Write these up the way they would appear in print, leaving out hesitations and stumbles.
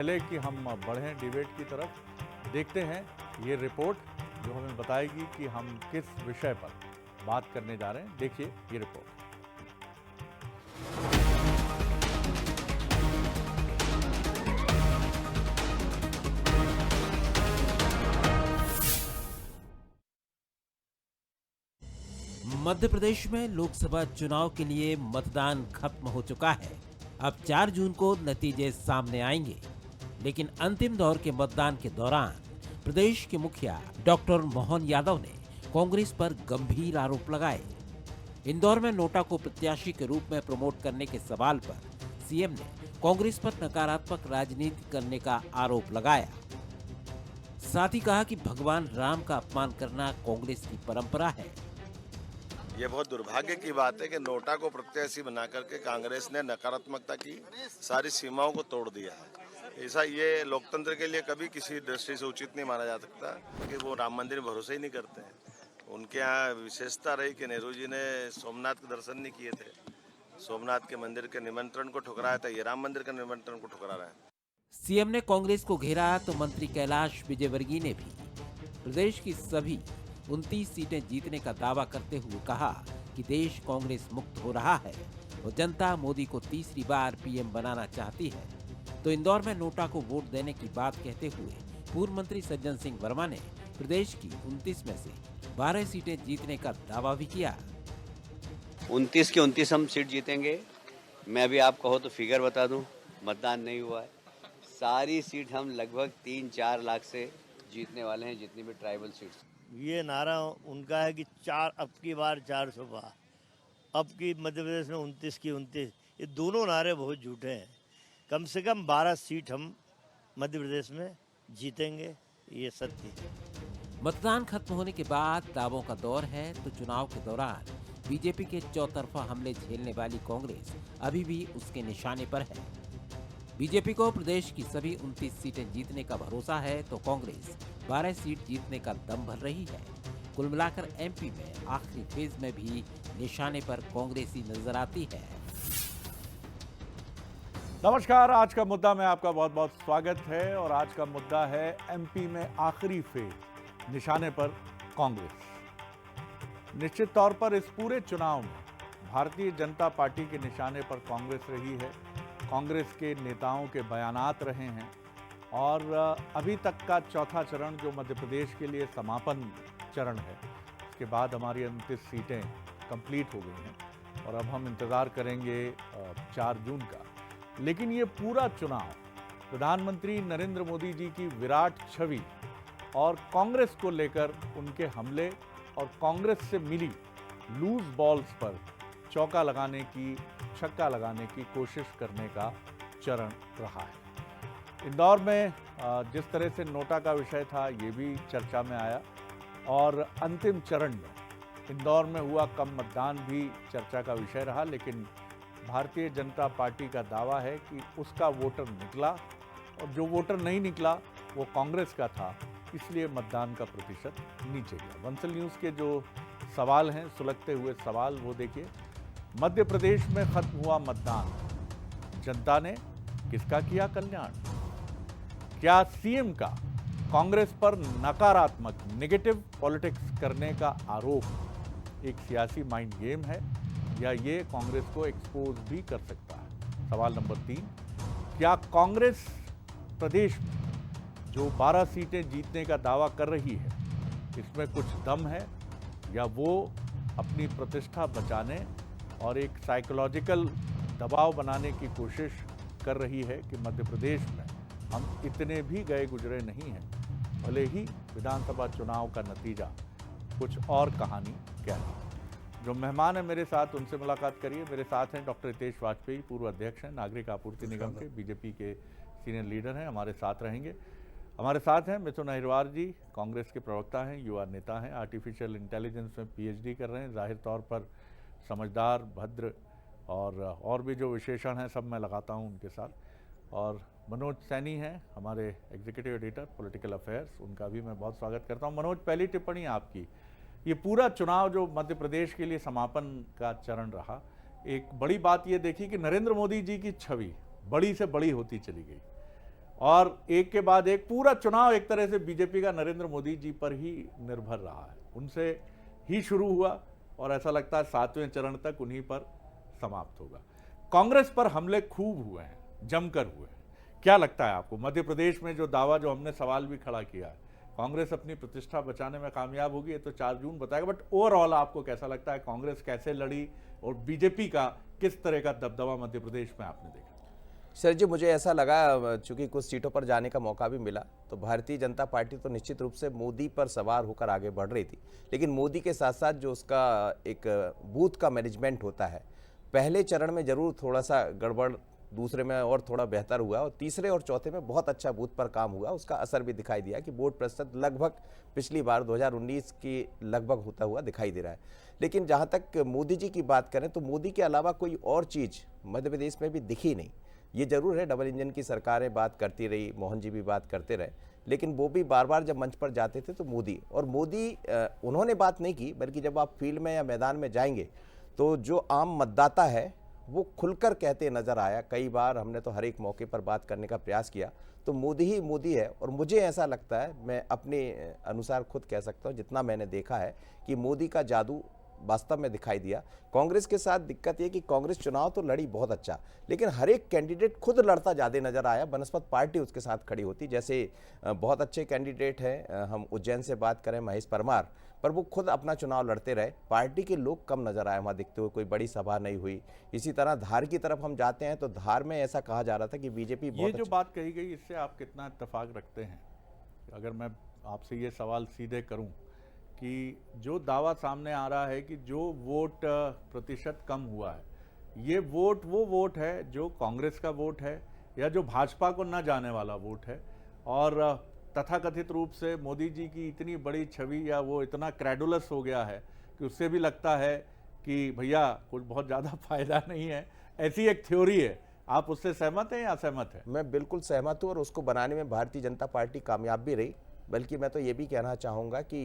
पहले कि हम बढ़ें डिबेट की तरफ, देखते हैं ये रिपोर्ट जो हमें बताएगी कि हम किस विषय पर बात करने जा रहे हैं। देखिए ये रिपोर्ट। मध्य प्रदेश में लोकसभा चुनाव के लिए मतदान खत्म हो चुका है। अब 4 जून को नतीजे सामने आएंगे, लेकिन अंतिम दौर के मतदान के दौरान प्रदेश के मुखिया डॉक्टर मोहन यादव ने कांग्रेस पर गंभीर आरोप लगाए। इंदौर में नोटा को प्रत्याशी के रूप में प्रमोट करने के सवाल पर सीएम ने कांग्रेस पर नकारात्मक राजनीति करने का आरोप लगाया। साथ ही कहा कि भगवान राम का अपमान करना कांग्रेस की परंपरा है। ये बहुत दुर्भाग्य की बात है कि नोटा को प्रत्याशी बना करके कांग्रेस ने नकारात्मकता की सारी सीमाओं को तोड़ दिया है। ऐसा ये लोकतंत्र के लिए कभी किसी दृष्टि से उचित नहीं माना जा सकता कि वो राम मंदिर में भरोसा ही नहीं करते हैं। उनके यहाँ विशेषता रही कि नेहरू जी ने सोमनाथ के दर्शन नहीं किए थे, सोमनाथ के मंदिर के निमंत्रण को ठुकराया था, ये राम मंदिर के निमंत्रण को ठुकरा रहा है। सीएम ने कांग्रेस को घेरा तो मंत्री कैलाश विजयवर्गीय ने भी प्रदेश की सभी 29 सीटें जीतने का दावा करते हुए कहा कि देश कांग्रेस मुक्त हो रहा है और जनता मोदी को तीसरी बार पीएम बनाना चाहती है। तो इंदौर में नोटा को वोट देने की बात कहते हुए पूर्व मंत्री सज्जन सिंह वर्मा ने प्रदेश की 29 में से 12 सीटें जीतने का दावा भी किया। 29 की 29 हम सीट जीतेंगे। मैं भी आप कहो तो फिगर बता दूं, मतदान नहीं हुआ है। सारी सीट हम लगभग 3-4 लाख से जीतने वाले हैं, जितनी भी ट्राइबल सीट्स। ये नारा उनका है कि अब की बार 400 पार, अब की मध्य प्रदेश में 29 की 29। ये दोनों नारे बहुत झूठे हैं। कम से कम 12 सीट हम मध्य प्रदेश में जीतेंगे, ये सत्य है। मतदान खत्म होने के बाद दावों का दौर है, तो चुनाव के दौरान बीजेपी के चौतरफा हमले झेलने वाली कांग्रेस अभी भी उसके निशाने पर है। बीजेपी को प्रदेश की सभी 29 सीटें जीतने का भरोसा है, तो कांग्रेस 12 सीट जीतने का दम भर रही है। कुल मिलाकर एमपी में आखिरी फेज में भी निशाने पर कांग्रेस ही नजर आती है। नमस्कार, आज का मुद्दा में आपका बहुत बहुत स्वागत है और आज का मुद्दा है एमपी में आखिरी फेज, निशाने पर कांग्रेस। निश्चित तौर पर इस पूरे चुनाव में भारतीय जनता पार्टी के निशाने पर कांग्रेस रही है। कांग्रेस के नेताओं के बयानात रहे हैं और अभी तक का चौथा चरण जो मध्य प्रदेश के लिए समापन चरण है, उसके बाद हमारी 29 सीटें कंप्लीट हो गई हैं और अब हम इंतज़ार करेंगे 4 जून का। लेकिन ये पूरा चुनाव प्रधानमंत्री नरेंद्र मोदी जी की विराट छवि और कांग्रेस को लेकर उनके हमले और कांग्रेस से मिली लूज बॉल्स पर चौका लगाने की, छक्का लगाने की कोशिश करने का चरण रहा है। इंदौर में जिस तरह से नोटा का विषय था, ये भी चर्चा में आया और अंतिम चरण में इंदौर में हुआ कम मतदान भी चर्चा का विषय रहा। लेकिन भारतीय जनता पार्टी का दावा है कि उसका वोटर निकला और जो वोटर नहीं निकला वो कांग्रेस का था, इसलिए मतदान का प्रतिशत नीचे गया। वंसल न्यूज़ के जो सवाल हैं, सुलगते हुए सवाल, वो देखिए। मध्य प्रदेश में खत्म हुआ मतदान, जनता ने किसका किया कल्याण? क्या सीएम का कांग्रेस पर नकारात्मक नेगेटिव पॉलिटिक्स करने का आरोप एक सियासी माइंड गेम है या ये कांग्रेस को एक्सपोज भी कर सकता है? सवाल नंबर 3, क्या कांग्रेस प्रदेश में जो 12 सीटें जीतने का दावा कर रही है, इसमें कुछ दम है या वो अपनी प्रतिष्ठा बचाने और एक साइकोलॉजिकल दबाव बनाने की कोशिश कर रही है कि मध्य प्रदेश में हम इतने भी गए गुजरे नहीं हैं, भले ही विधानसभा चुनाव का नतीजा कुछ और कहानी कह रहा है। जो मेहमान है मेरे साथ, उनसे मुलाकात करिए। मेरे साथ हैं डॉक्टर हितेश वाजपेयी, पूर्व अध्यक्ष हैं नागरिक आपूर्ति निगम के, बीजेपी के सीनियर लीडर हैं, हमारे साथ रहेंगे। हमारे साथ हैं मिथुन अहिरवार जी, कांग्रेस के प्रवक्ता हैं, युवा नेता हैं, आर्टिफिशियल इंटेलिजेंस में पीएचडी कर रहे हैं, जाहिर तौर पर समझदार, भद्र और भी जो विशेषण हैं सब मैं लगाता हूं उनके साथ। और मनोज सैनी हैं, हमारे एग्जीक्यूटिव एडिटर पॉलिटिकल अफेयर्स, उनका भी मैं बहुत स्वागत करता हूं। मनोज, पहली टिप्पणी आपकी, ये पूरा चुनाव जो मध्य प्रदेश के लिए समापन का चरण रहा, एक बड़ी बात ये देखी कि नरेंद्र मोदी जी की छवि बड़ी से बड़ी होती चली गई और एक के बाद एक पूरा चुनाव एक तरह से बीजेपी का नरेंद्र मोदी जी पर ही निर्भर रहा है, उनसे ही शुरू हुआ और ऐसा लगता है 7वें चरण तक उन्हीं पर समाप्त होगा। कांग्रेस पर हमले खूब हुए हैं, जमकर हुए हैं। क्या लगता है आपको, मध्य प्रदेश में जो दावा, जो हमने सवाल भी खड़ा किया है, कांग्रेस अपनी प्रतिष्ठा बचाने में कामयाब होगी? ये तो 4 जून बताएगा, बट ओवरऑल आपको कैसा लगता है, कांग्रेस कैसे लड़ी और बीजेपी का किस तरह का दबदबा मध्य प्रदेश में आपने देखा? सर जी, मुझे ऐसा लगा, चूंकि कुछ सीटों पर जाने का मौका भी मिला, तो भारतीय जनता पार्टी तो निश्चित रूप से मोदी पर सवार होकर आगे बढ़ रही थी, लेकिन मोदी के साथ साथ जो उसका एक बूथ का मैनेजमेंट होता है, पहले चरण में जरूर थोड़ा सा गड़बड़, दूसरे में और थोड़ा बेहतर हुआ, और तीसरे और चौथे में बहुत अच्छा बूथ पर काम हुआ। उसका असर भी दिखाई दिया कि वोट प्रतिशत लगभग पिछली बार 2019 की लगभग होता हुआ दिखाई दे रहा है। लेकिन जहाँ तक मोदी जी की बात करें, तो मोदी के अलावा कोई और चीज़ मध्य प्रदेश में भी दिखी नहीं। ये जरूर है, डबल इंजन की सरकारें बात करती रही, मोहन जी भी बात करते रहे, लेकिन वो भी बार बार जब मंच पर जाते थे तो मोदी उन्होंने बात नहीं की, बल्कि जब आप फील्ड में या मैदान में जाएंगे तो जो आम मतदाता है वो खुलकर कहते नजर आया। कई बार हमने तो हर एक मौके पर बात करने का प्रयास किया, तो मोदी ही मोदी है। और मुझे ऐसा लगता है, मैं अपने अनुसार खुद कह सकता हूँ, जितना मैंने देखा है, कि मोदी का जादू वास्तव में दिखाई दिया। कांग्रेस के साथ दिक्कत ये कि कांग्रेस चुनाव तो लड़ी बहुत अच्छा, लेकिन हर एक कैंडिडेट खुद लड़ता ज़्यादा नजर आया, बनस्पत पार्टी उसके साथ खड़ी होती। जैसे बहुत अच्छे कैंडिडेट हैं, हम उज्जैन से बात करें, महेश परमार, पर वो खुद अपना चुनाव लड़ते रहे, पार्टी के लोग कम नजर आए वहाँ दिखते हुए, कोई बड़ी सभा नहीं हुई। इसी तरह धार की तरफ हम जाते हैं तो धार में ऐसा कहा जा रहा था कि बीजेपी बहुत, ये जो बात कही गई, इससे आप कितना इत्तेफाक रखते हैं? अगर मैं आपसे ये सवाल सीधे करूं कि जो दावा सामने आ रहा है कि जो वोट प्रतिशत कम हुआ है, ये वोट वो वोट है जो कांग्रेस का वोट है या जो भाजपा को न जाने वाला वोट है, और तथाकथित रूप से मोदी जी की इतनी बड़ी छवि या वो इतना क्रेडुलस हो गया है कि उससे भी लगता है कि भैया कुछ बहुत ज़्यादा फायदा नहीं है, ऐसी एक थ्योरी है। आप उससे सहमत हैं या असहमत हैं? मैं बिल्कुल सहमत हूँ, और उसको बनाने में भारतीय जनता पार्टी कामयाब भी रही। बल्कि मैं तो ये भी कहना चाहूँगा कि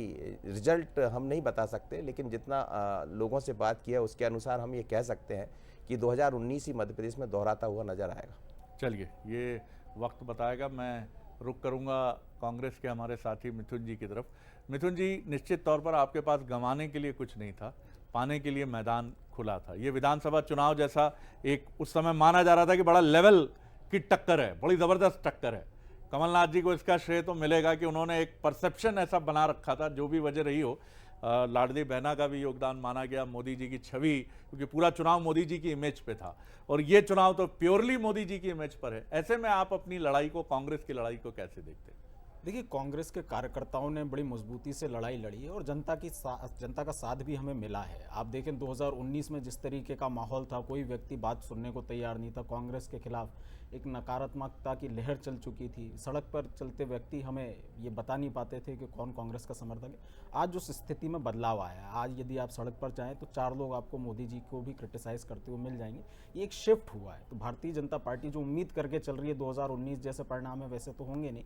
रिजल्ट हम नहीं बता सकते, लेकिन जितना लोगों से बात किया उसके अनुसार हम ये कह सकते हैं कि 2019 ही मध्य प्रदेश में दोहराता हुआ नजर आएगा। चलिए, ये वक्त बताएगा। मैं रुक करूँगा कांग्रेस के हमारे साथी मिथुन जी की तरफ। मिथुन जी, निश्चित तौर पर आपके पास गंवाने के लिए कुछ नहीं था, पाने के लिए मैदान खुला था। ये विधानसभा चुनाव जैसा एक उस समय माना जा रहा था कि बड़ा लेवल की टक्कर है, बड़ी ज़बरदस्त टक्कर है। कमलनाथ जी को इसका श्रेय तो मिलेगा कि उन्होंने एक परसेप्शन ऐसा बना रखा था, जो भी वजह रही हो। लाडली बहना का भी योगदान माना गया, मोदी जी की छवि, क्योंकि पूरा चुनाव मोदी जी की इमेज पे था, और ये चुनाव तो प्योरली मोदी जी की इमेज पर है। ऐसे में आप अपनी लड़ाई को, कांग्रेस की लड़ाई को कैसे देखते हैं? देखिए, कांग्रेस के कार्यकर्ताओं ने बड़ी मजबूती से लड़ाई लड़ी है और जनता का साथ भी हमें मिला है। आप देखें 2019 में जिस तरीके का माहौल था, कोई व्यक्ति बात सुनने को तैयार नहीं था। कांग्रेस के खिलाफ एक नकारात्मकता की लहर चल चुकी थी। सड़क पर चलते व्यक्ति हमें ये बता नहीं पाते थे कि कौन कांग्रेस का समर्थक है। आज उस स्थिति में बदलाव आया है। आज यदि आप सड़क पर जाएं तो 4 लोग आपको मोदी जी को भी क्रिटिसाइज करते हुए मिल जाएंगे। ये एक शिफ्ट हुआ है। तो भारतीय जनता पार्टी जो उम्मीद करके चल रही है 2019 जैसे परिणाम है वैसे तो होंगे नहीं।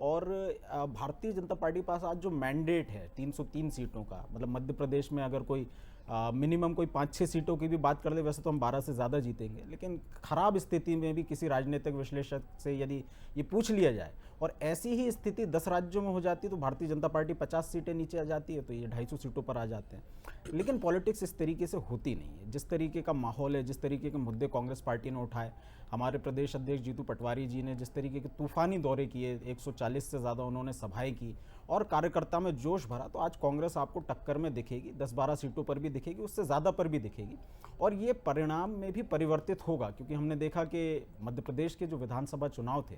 और भारतीय जनता पार्टी के पास आज जो मैंडेट है 303 सीटों का, मतलब मध्य प्रदेश में अगर कोई मिनिमम कोई 5-6 सीटों की भी बात कर ले, वैसे तो हम 12 से ज़्यादा जीतेंगे, लेकिन खराब स्थिति में भी किसी राजनीतिक विश्लेषक से यदि ये पूछ लिया जाए और ऐसी ही स्थिति 10 राज्यों में हो जाती है तो भारतीय जनता पार्टी 50 सीटें नीचे आ जाती है, तो ये 250 सीटों पर आ जाते हैं। लेकिन पॉलिटिक्स इस तरीके से होती नहीं है। जिस तरीके का माहौल है, जिस तरीके के मुद्दे कांग्रेस पार्टी ने उठाए, हमारे प्रदेश अध्यक्ष जीतू पटवारी जी ने जिस तरीके के तूफानी दौरे किए, 140 से ज़्यादा उन्होंने सभाएं की और कार्यकर्ता में जोश भरा, तो आज कांग्रेस आपको टक्कर में दिखेगी, 10-12 सीटों पर भी दिखेगी, उससे ज़्यादा पर भी दिखेगी। और ये परिणाम में भी परिवर्तित होगा, क्योंकि हमने देखा कि मध्य प्रदेश के जो विधानसभा चुनाव थे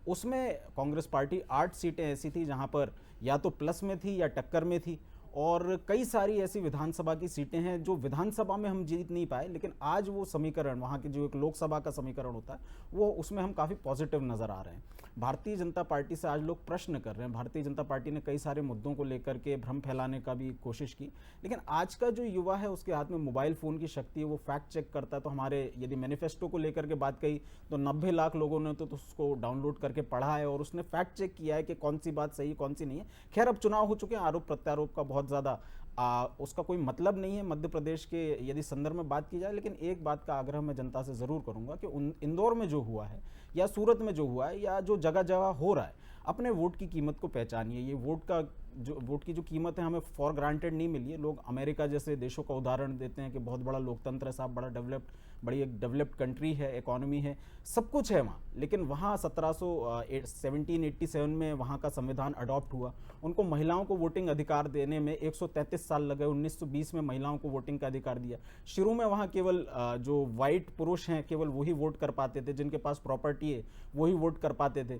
उसमें कांग्रेस पार्टी 8 सीटें ऐसी थी जहां पर या तो प्लस में थी या टक्कर में थी, और कई सारी ऐसी विधानसभा की सीटें हैं जो विधानसभा में हम जीत नहीं पाए, लेकिन आज वो समीकरण, वहाँ की जो एक लोकसभा का समीकरण होता है, वो उसमें हम काफ़ी पॉजिटिव नज़र आ रहे हैं। भारतीय जनता पार्टी से आज लोग प्रश्न कर रहे हैं। भारतीय जनता पार्टी ने कई सारे मुद्दों को लेकर के भ्रम फैलाने का भी कोशिश की, लेकिन आज का जो युवा है उसके हाथ में मोबाइल फ़ोन की शक्ति है, वो फैक्ट चेक करता है। तो हमारे यदि मैनिफेस्टो को लेकर के बात कही तो 90 लाख लोगों ने तो उसको डाउनलोड करके पढ़ा है और उसने फैक्ट चेक किया है कि कौन सी बात सही कौन सी नहीं है। खैर, अब चुनाव हो चुके हैं, आरोप प्रत्यारोप का बहुत ज़्यादा उसका कोई मतलब नहीं है मध्य प्रदेश के यदि संदर्भ में बात की जाए। लेकिन एक बात का आग्रह मैं जनता से ज़रूर करूंगा कि इंदौर में जो हुआ है या सूरत में जो हुआ है या जो जगह जगह हो रहा है, अपने वोट की कीमत को पहचानिए। ये वोट की जो कीमत है हमें फॉर ग्रांटेड नहीं मिली है। लोग अमेरिका जैसे देशों का उदाहरण देते हैं कि बहुत बड़ा लोकतंत्र है साहब, बड़ी एक डेवलप्ड कंट्री है, इकोनॉमी है, सब कुछ है वहाँ। लेकिन वहाँ 1787 में वहाँ का संविधान अडॉप्ट हुआ। उनको महिलाओं को वोटिंग अधिकार देने में 133 साल लगे। 1920 में महिलाओं को वोटिंग का अधिकार दिया। शुरू में वहाँ केवल जो वाइट पुरुष हैं केवल वही वोट कर पाते थे, जिनके पास प्रॉपर्टी है वही वोट कर पाते थे।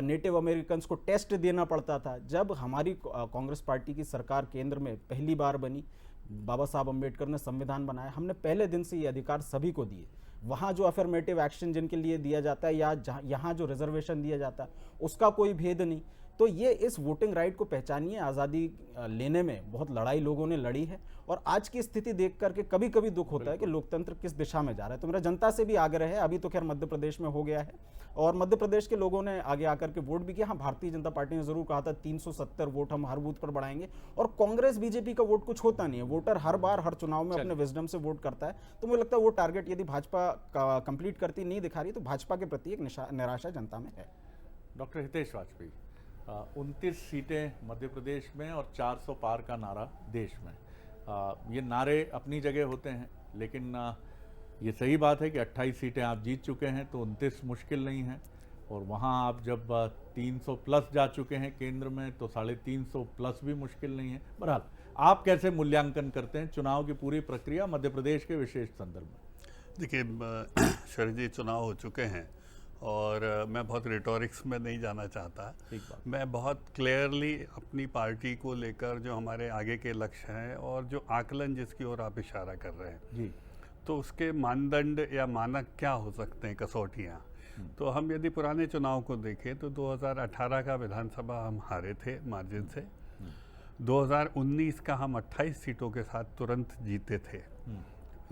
नेटिव अमेरिकन्स को टेस्ट देना पड़ता था। जब हमारी कांग्रेस पार्टी की सरकार केंद्र में पहली बार बनी, बाबा साहब अम्बेडकर ने संविधान बनाया, हमने पहले दिन से ये अधिकार सभी को दिए। वहाँ जो अफर्मेटिव एक्शन जिनके लिए दिया जाता है या यहाँ जो रिजर्वेशन दिया जाता है उसका कोई भेद नहीं। तो ये इस वोटिंग राइट को पहचानिए। आज़ादी लेने में बहुत लड़ाई लोगों ने लड़ी है और आज की स्थिति देख करके कभी कभी दुख होता है कि लोकतंत्र किस दिशा में जा रहा है। तो मेरा जनता से भी आग्रह है, अभी तो खैर मध्य प्रदेश में हो गया है और मध्य प्रदेश के लोगों ने आगे आकर के वोट भी किया। हाँ, भारतीय जनता पार्टी ने जरूर कहा था 370 वोट हम हर बूथ पर बढ़ाएंगे, और कांग्रेस बीजेपी का वोट कुछ होता नहीं है। वोटर हर बार हर चुनाव में अपने विजडम से वोट करता है। तो मुझे लगता है वो टारगेट यदि भाजपा कंप्लीट करती नहीं दिखा रही तो भाजपा के प्रति एक निराशा जनता में है। डॉक्टर हितेश वाजपेयी, 29 सीटें मध्य प्रदेश में और 400 पार का नारा देश में। ये नारे अपनी जगह होते हैं, लेकिन ये सही बात है कि 28 सीटें आप जीत चुके हैं तो 29 मुश्किल नहीं है। और वहाँ आप जब 300 प्लस जा चुके हैं केंद्र में तो 350 प्लस भी मुश्किल नहीं है। बहरहाल, आप कैसे मूल्यांकन करते हैं चुनाव की पूरी प्रक्रिया मध्य प्रदेश के विशेष संदर्भ में? देखिए शरद जी, चुनाव हो चुके हैं और मैं बहुत रिटोरिक्स में नहीं जाना चाहता। मैं बहुत क्लियरली अपनी पार्टी को लेकर जो हमारे आगे के लक्ष्य हैं और जो आकलन जिसकी ओर आप इशारा कर रहे हैं जी, तो उसके मानदंड या मानक क्या हो सकते हैं, कसौटियाँ। तो हम यदि पुराने चुनाव को देखें तो 2018 का विधानसभा हम हारे थे मार्जिन से। 2019 का हम 28 सीटों के साथ तुरंत जीते थे।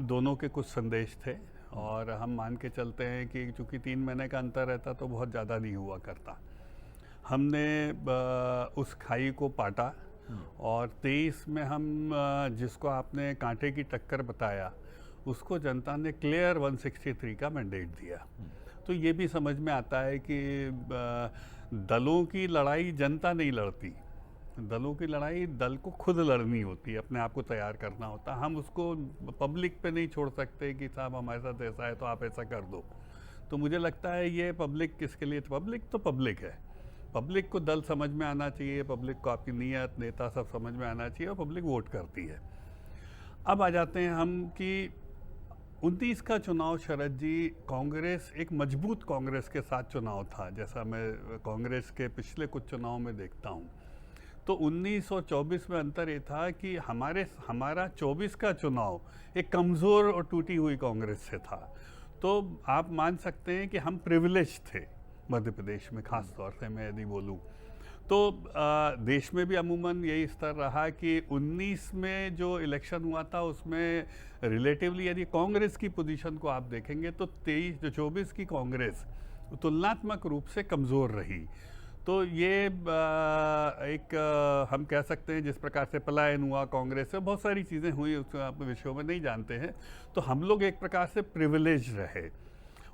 दोनों के कुछ संदेश थे और हम मान के चलते हैं कि चूँकि 3 महीने का अंतर रहता तो बहुत ज़्यादा नहीं हुआ करता। हमने उस खाई को पाटा और 23 में हम जिसको आपने कांटे की टक्कर बताया उसको जनता ने क्लियर 163 का मैंडेट दिया। तो ये भी समझ में आता है कि दलों की लड़ाई जनता नहीं लड़ती, दलों की लड़ाई दल को खुद लड़नी होती है, अपने आप को तैयार करना होता है। हम उसको पब्लिक पे नहीं छोड़ सकते कि साहब हमारे साथ ऐसा है तो आप ऐसा कर दो। तो मुझे लगता है ये पब्लिक किसके लिए, पब्लिक तो पब्लिक है, पब्लिक को दल समझ में आना चाहिए, पब्लिक को आपकी नीयत नेता सब समझ में आना चाहिए और पब्लिक वोट करती है। अब आ जाते हैं हम कि 29 का चुनाव शरद जी, कांग्रेस एक मजबूत कांग्रेस के साथ चुनाव था, जैसा मैं कांग्रेस के पिछले कुछ चुनाव में देखता हूँ। तो 19 और 24 में अंतर ये था कि हमारा 24 का चुनाव एक कमज़ोर और टूटी हुई कांग्रेस से था। तो आप मान सकते हैं कि हम प्रिविलेज थे मध्य प्रदेश में, ख़ास तौर से मैं यदि बोलूँ तो देश में भी अमूमन यही स्तर रहा कि 19 में जो इलेक्शन हुआ था उसमें रिलेटिवली यदि कांग्रेस की पोजीशन को आप देखेंगे तो 24 की कांग्रेस तुलनात्मक रूप से कमज़ोर रही। तो ये एक हम कह सकते हैं जिस प्रकार से पलायन हुआ कांग्रेस से, बहुत सारी चीज़ें हुई, उस विषयों में नहीं जानते हैं। तो हम लोग एक प्रकार से प्रिविलेज रहे।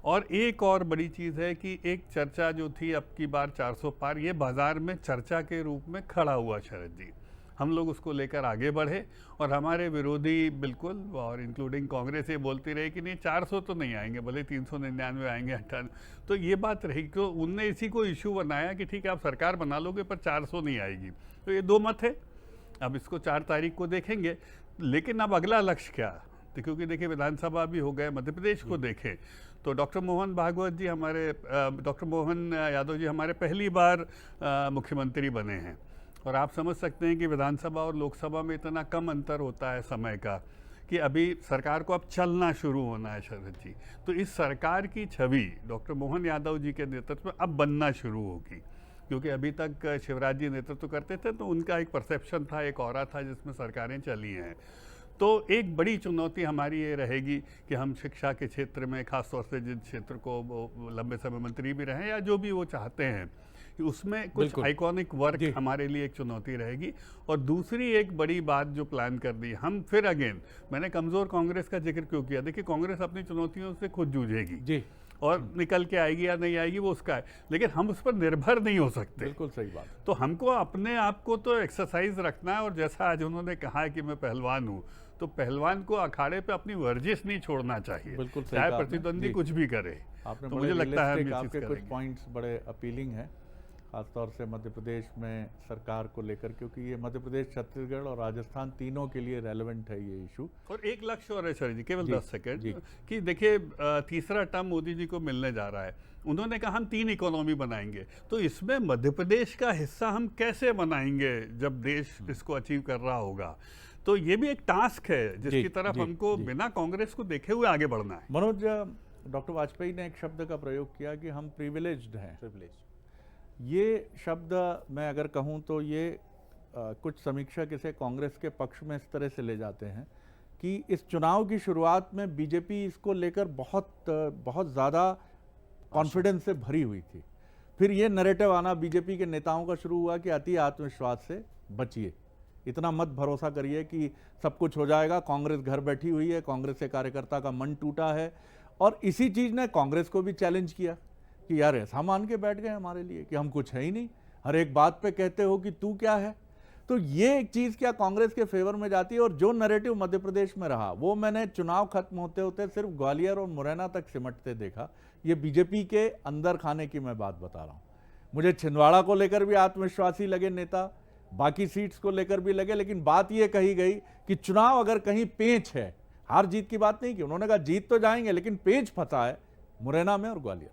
और एक और बड़ी चीज़ है कि एक चर्चा जो थी अब की बार 400 पार, ये बाज़ार में चर्चा के रूप में खड़ा हुआ शरद जी। हम लोग उसको लेकर आगे बढ़े और हमारे विरोधी बिल्कुल और इंक्लूडिंग कांग्रेस ये बोलती रही कि नहीं 400 तो नहीं आएंगे, भले 399 आएंगे 98। तो ये बात रही तो उनने इसी को इशू बनाया कि ठीक है आप सरकार बना लोगे पर 400 नहीं आएगी। तो ये दो मत है। अब इसको 4 तारीख को देखेंगे, लेकिन अब अगला लक्ष्य क्या, तो क्योंकि देखिए विधानसभा भी हो गए, मध्य प्रदेश को देखें तो डॉक्टर मोहन यादव जी हमारे पहली बार मुख्यमंत्री बने हैं। और आप समझ सकते हैं कि विधानसभा और लोकसभा में इतना कम अंतर होता है समय का कि अभी सरकार को अब चलना शुरू होना है शरद जी। तो इस सरकार की छवि डॉक्टर मोहन यादव जी के नेतृत्व में अब बनना शुरू होगी, क्योंकि अभी तक शिवराज जी नेतृत्व करते थे तो उनका एक परसेप्शन था, एक ऑरा था जिसमें सरकारें चली हैं। तो एक बड़ी चुनौती हमारी ये रहेगी कि हम शिक्षा के क्षेत्र में, खास तौर से जिस क्षेत्र को वो लंबे समय मंत्री भी रहे या जो भी वो चाहते हैं कि उसमें कुछ आइकॉनिक वर्क हमारे लिए एक चुनौती रहेगी। और दूसरी एक बड़ी बात जो प्लान कर दी हम, फिर अगेन मैंने कमजोर कांग्रेस का जिक्र क्यों किया, देखिए कांग्रेस अपनी चुनौतियों से खुद जूझेगी जी, और निकल के आएगी या नहीं आएगी वो उसका है, लेकिन हम उस पर निर्भर नहीं हो सकते। बिल्कुल सही बात। तो हमको अपने आप को तो एक्सरसाइज रखना है, और जैसा आज उन्होंने कहा है कि मैं पहलवान हूँ, तो पहलवान को अखाड़े पे अपनी वर्जिश नहीं छोड़ना चाहिए, बिल्कुल सही चाहे कहा आपने। प्रतिद्वंदी जी। कुछ भी करे। आपने तो बड़े मुझे लगता है हम realistic, ये चीज़ आपके कुछ करेंगे। पॉइंट्स बड़े अपीलिंग हैं, खासतौर से मध्य प्रदेश में सरकार को लेकर, क्योंकि ये मध्य प्रदेश, छत्तीसगढ़ और राजस्थान तीनों के लिए रेलेवेंट है ये इशू। और एक लक्ष्य और है सर जी, केवल जी, 10 सेकंड, जी। कि देखिए तीसरा टर्म मोदी जी को मिलने जा रहा है, उन्होंने कहा हम 3 इकोनॉमी बनाएंगे, तो इसमें मध्य प्रदेश का हिस्सा हम कैसे बनाएंगे जब देश इसको अचीव कर रहा होगा। तो ये भी एक टास्क है जिसकी तरफ हमको बिना कांग्रेस को देखे हुए आगे बढ़ना है। मनोज, डॉक्टर वाजपेयी ने एक शब्द का प्रयोग किया कि हम प्रिविलेज्ड हैं। ये शब्द मैं अगर कहूँ तो ये कुछ समीक्षक इसे कांग्रेस के पक्ष में इस तरह से ले जाते हैं कि इस चुनाव की शुरुआत में बीजेपी इसको लेकर बहुत ज़्यादा कॉन्फिडेंस से भरी हुई थी। फिर ये नैरेटिव आना बीजेपी के नेताओं का शुरू हुआ कि अति आत्मविश्वास से बचिए, इतना मत भरोसा करिए कि सब कुछ हो जाएगा, कांग्रेस घर बैठी हुई है, कांग्रेस के कार्यकर्ता का मन टूटा है। और इसी चीज़ ने कांग्रेस को भी चैलेंज किया कि यार ऐसा मान के बैठ गए हमारे लिए कि हम कुछ है ही नहीं, हर एक बात पे कहते हो कि तू क्या है। तो ये एक चीज़ क्या कांग्रेस के फेवर में जाती है। और जो नैरेटिव मध्य प्रदेश में रहा वो मैंने चुनाव खत्म होते होते सिर्फ ग्वालियर और मुरैना तक सिमटते देखा। ये बीजेपी के अंदर खाने की मैं बात बता रहा हूँ। मुझे छिंदवाड़ा को लेकर भी आत्मविश्वासी लगे नेता, बाकी सीट्स को लेकर भी लगे, लेकिन बात ये कही गई कि चुनाव अगर कहीं पेंच है, हार जीत की बात नहीं की, उन्होंने कहा जीत तो जाएंगे लेकिन पेंच फंसा है मुरैना में और ग्वालियर।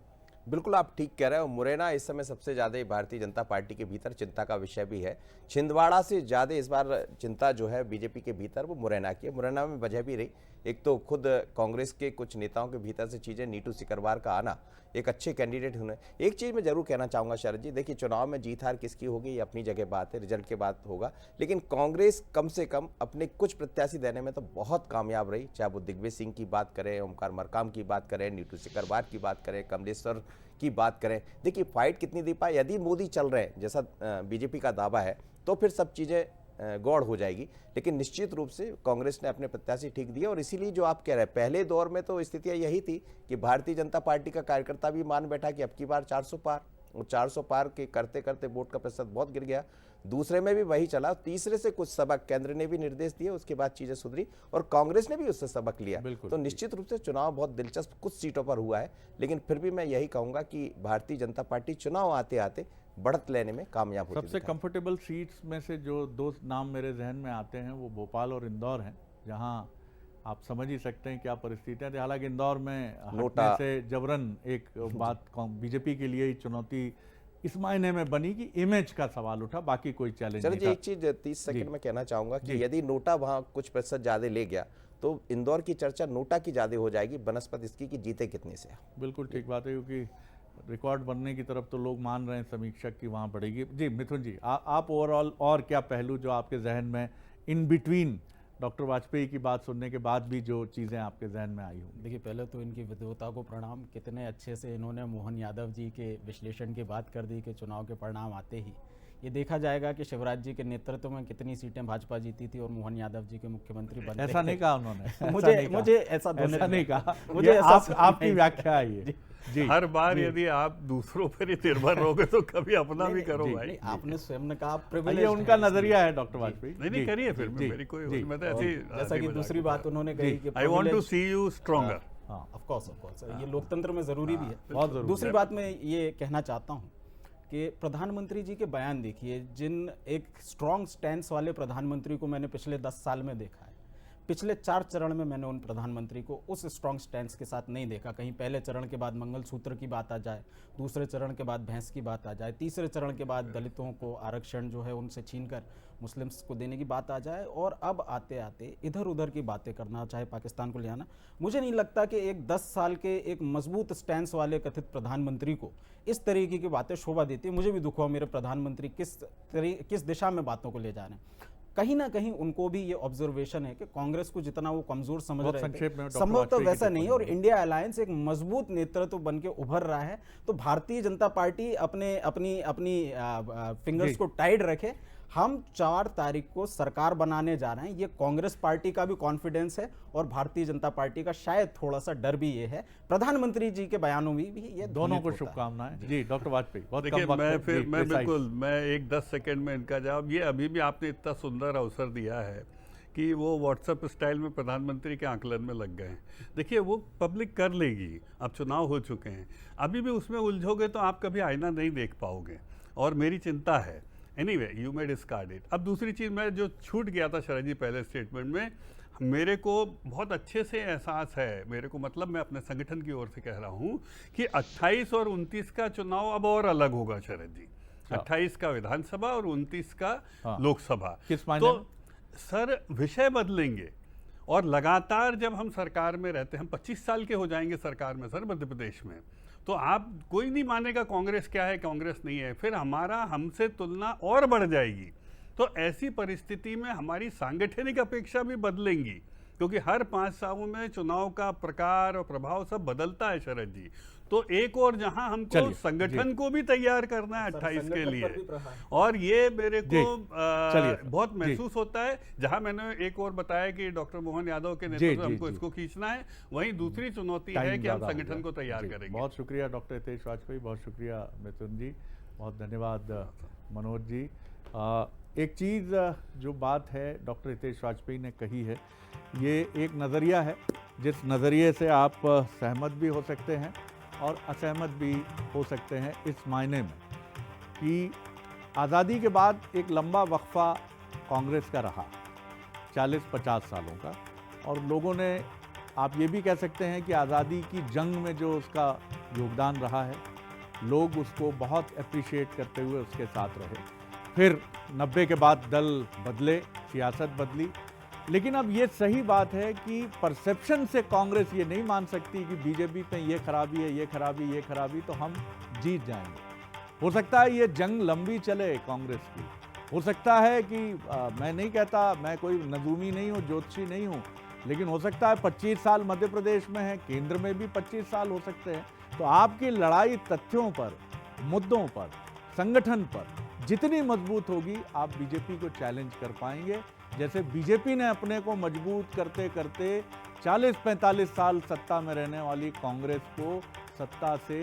बिल्कुल आप ठीक कह रहे हो। मुरैना इस समय सबसे ज़्यादा भारतीय जनता पार्टी के भीतर चिंता का विषय भी है। छिंदवाड़ा से ज़्यादा इस बार चिंता जो है बीजेपी के भीतर वो मुरैना की है। मुरैना में वजह भी रही, एक तो खुद कांग्रेस के कुछ नेताओं के भीतर से चीज़ें, नीतू सिकरवार का आना, एक अच्छे कैंडिडेट होने। एक चीज़ मैं जरूर कहना चाहूँगा शरद जी, देखिए चुनाव में जीत हार किसकी होगी ये अपनी जगह बात है, रिजल्ट के बाद होगा, लेकिन कांग्रेस कम से कम अपने कुछ प्रत्याशी देने में तो बहुत कामयाब रही। चाहे वो दिग्विजय सिंह की बात करें, ओमकार मरकाम की बात करें, नीतू सिकरवार की बात करें, कमलेश्वर की बात करें। देखिए फाइट कितनी दे पाए। यदि मोदी चल रहे हैं जैसा बीजेपी का दावा है तो फिर सब चीज़ें गौड़ हो जाएगी, लेकिन निश्चित रूप से कांग्रेस ने अपने प्रत्याशी ठीक दिए। और इसीलिए जो आप कह रहे हैं, पहले दौर में तो स्थितियां यही थी कि भारतीय जनता पार्टी का कार्यकर्ता भी मान बैठा कि अब की बार 400 पार, और 400 पार के करते करते वोट का प्रतिशत बहुत गिर गया। दूसरे में भी वही चला, तीसरे से कुछ सबक केंद्र ने भी निर्देश दिए, उसके बाद चीजें सुधरी और कांग्रेस ने भी उससे सबक लिया। तो निश्चित रूप से चुनाव बहुत दिलचस्प कुछ सीटों पर हुआ है, लेकिन फिर भी मैं यही कहूंगा कि भारतीय जनता पार्टी चुनाव आते आते बढ़त लेने में कामयाब होती है। सबसे कंफर्टेबल सीट्स में से जो 2 नाम मेरे जहन में आते हैं वो भोपाल और इंदौर हैं, जहां आप समझ ही सकते हैं क्या परिस्थितियां थी। हालांकि इंदौर में हटने से जबरन एक बात बीजेपी के लिए चुनौती इस मायने में बनी कि इमेज का सवाल उठा, बाकी कोई चैलेंज नहीं था। एक चीज 30 सेकंड में कहना चाहूंगा कि यदि नोटा वहां कुछ प्रतिशत ज्यादा ले गया तो इंदौर की चर्चा नोटा की ज्यादा हो जाएगी, बनस्पत इसकी कि जीते कितने से। बिल्कुल ठीक बात है, क्योंकि रिकॉर्ड बनने की तरफ तो लोग मान रहे हैं समीक्षक की वहाँ बढ़ेगी। जी मिथुन जी, आप ओवरऑल और क्या पहलू जो आपके जहन में इन बिटवीन डॉक्टर वाजपेयी की बात सुनने के बाद भी जो चीज़ें आपके जहन में आई होंगी? देखिए पहले तो इनकी विद्वता को प्रणाम, कितने अच्छे से इन्होंने मोहन यादव जी के विश्लेषण की बात कर दी कि चुनाव के परिणाम आते ही ये देखा जाएगा कि शिवराज जी के नेतृत्व में कितनी सीटें भाजपा जीती थी और मोहन यादव जी के मुख्यमंत्री बने। ऐसा नहीं कहा उन्होंने। मुझे ऐसा नहीं कहा, मुझे आपकी व्याख्या है जी। हर बार यदि आप दूसरों पर ही निर्भर रहोगे तो कभी अपना भी करो भाई। आपने स्वयं ने कहा ये उनका नजरिया है डॉक्टर वाजपेयी। नहीं करिए फिर मेरी कोई, मैं तो ऐसी जैसा कि दूसरी बात उन्होंने कही कि I want to see you stronger. Of course ये लोकतंत्र में जरूरी भी है, बहुत जरूरी। दूसरी बात मैं ये कहना चाहता हूँ कि प्रधानमंत्री जी के बयान देखिए, जिन एक स्ट्रॉन्ग स्टैंस वाले प्रधानमंत्री को मैंने पिछले 10 साल में देखा है, पिछले 4 चरण में मैंने उन प्रधानमंत्री को उस स्ट्रॉन्ग स्टैंड के साथ नहीं देखा। कहीं पहले चरण के बाद मंगलसूत्र की बात आ जाए, दूसरे चरण के बाद भैंस की बात आ जाए, तीसरे चरण के बाद दलितों को आरक्षण जो है उनसे छीनकर मुस्लिम्स को देने की बात आ जाए, और अब आते आते इधर उधर की बातें करना, चाहे पाकिस्तान को ले आना। मुझे नहीं लगता कि एक 10 साल के एक मजबूत स्टैंड वाले कथित प्रधानमंत्री को इस तरीके की बातें शोभा देती है। मुझे भी दुख हुआ मेरे प्रधानमंत्री किस दिशा में बातों को ले जा रहे हैं। कहीं ना कहीं उनको भी ये ऑब्जर्वेशन है कि कांग्रेस को जितना वो कमजोर समझ बहुत रहे संक्षेप में थे डॉक्टर संभवतः वाजपेयी की वैसा नहीं है, और टिप्पणी। इंडिया अलायंस एक मजबूत नेतृत्व बन के उभर रहा है। तो भारतीय जनता पार्टी अपने अपनी अपनी फिंगर्स जी। को टाइट रखे। हम 4 तारीख को सरकार बनाने जा रहे हैं, ये कांग्रेस पार्टी का भी कॉन्फिडेंस है और भारतीय जनता पार्टी का शायद थोड़ा सा डर भी ये है। प्रधानमंत्री जी के बयानों में भी ये दोनों ध्वनित को होता है। शुभकामनाएं। जी डॉक्टर वाजपेयी, बहुत देखिए, कम वक्त है। जी, मैं precise। बिल्कुल मैं एक 10 सेकंड में इनका जवाब, ये अभी भी आपने इतना सुंदर अवसर दिया है कि वो व्हाट्सएप स्टाइल में प्रधानमंत्री के आकलन में लग गए हैं। देखिए, वो पब्लिक कर लेगी, अब चुनाव हो चुके हैं, अभी भी उसमें उलझोगे तो आप कभी आईना नहीं देख पाओगे, और मेरी चिंता है। Anyway, you may discard it. अब दूसरी चीज़, मैं जो छूट गया था शरद जी पहले स्टेटमेंट में, मेरे को बहुत अच्छे से एहसास है, मेरे को मतलब मैं अपने संगठन की ओर से कह रहा हूँ कि 28 और 29 का चुनाव अब और अलग होगा शरद जी। 28 का विधानसभा और 29 का लोकसभा। किस मायने तो में? सर, विषय बदलेंगे, और लगातार जब हम सरकार में रहते हैं, हम 25 साल के हो जाएंगे सरकार में सर मध्य प्रदेश में, तो आप कोई नहीं मानेगा कांग्रेस क्या है, कांग्रेस नहीं है, फिर हमारा हमसे तुलना और बढ़ जाएगी। तो ऐसी परिस्थिति में हमारी सांगठनिक अपेक्षा भी बदलेंगी, क्योंकि हर 5 सालों में चुनाव का प्रकार और प्रभाव सब बदलता है शरद जी। तो एक और जहां हमको चलिए, संगठन को भी तैयार करना है 28 के लिए, और ये मेरे को चलिए, बहुत महसूस होता है। जहां मैंने एक और बताया कि डॉक्टर मोहन यादव के नेतृत्व हमको इसको खींचना है, वहीं दूसरी चुनौती है कि हम संगठन को तैयार करेंगे। बहुत शुक्रिया डॉक्टर हितेश वाजपेयी, बहुत शुक्रिया मिथुन जी, बहुत धन्यवाद मनोज जी। एक चीज़ जो बात है डॉक्टर हितेश वाजपेयी ने कही है, ये एक नज़रिया है, जिस नज़रिए से आप सहमत भी हो सकते हैं और असहमत भी हो सकते हैं, इस मायने में कि आज़ादी के बाद एक लंबा वक्फा कांग्रेस का रहा 40-50 सालों का, और लोगों ने, आप ये भी कह सकते हैं कि आज़ादी की जंग में जो उसका योगदान रहा है, लोग उसको बहुत अप्रिशिएट करते हुए उसके साथ रहे। फिर 90 के बाद दल बदले, सियासत बदली, लेकिन अब ये सही बात है कि परसेप्शन से कांग्रेस ये नहीं मान सकती कि बीजेपी में ये खराबी है, ये खराबी, ये खराबी, तो हम जीत जाएंगे। हो सकता है ये जंग लंबी चले कांग्रेस की, हो सकता है कि मैं नहीं कहता, मैं कोई नजूमी नहीं हूँ, ज्योतिषी नहीं हूँ, लेकिन हो सकता है 25 साल मध्य प्रदेश में है, केंद्र में भी 25 साल हो सकते हैं। तो आपकी लड़ाई तथ्यों पर, मुद्दों पर, संगठन पर जितनी मजबूत होगी, आप बीजेपी को चैलेंज कर पाएंगे। जैसे बीजेपी ने अपने को मजबूत करते करते 40-45 साल सत्ता में रहने वाली कांग्रेस को सत्ता से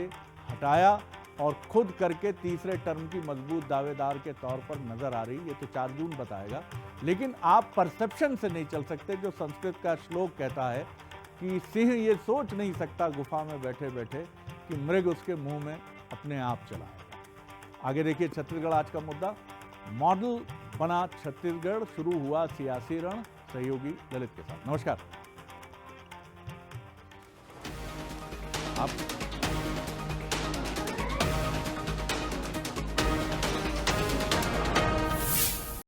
हटाया, और खुद करके तीसरे टर्म की मजबूत दावेदार के तौर पर नजर आ रही। ये तो 4 जून बताएगा, लेकिन आप परसेप्शन से नहीं चल सकते। जो संस्कृत का श्लोक कहता है कि सिंह ये सोच नहीं सकता गुफा में बैठे बैठे कि मृग उसके मुंह में अपने आप चला आएगा। आगे देखिए छत्तीसगढ़ आज का मुद्दा, मॉडल बना छत्तीसगढ़, शुरू हुआ सियासी रण, सहयोगी ललित के साथ। नमस्कार। आप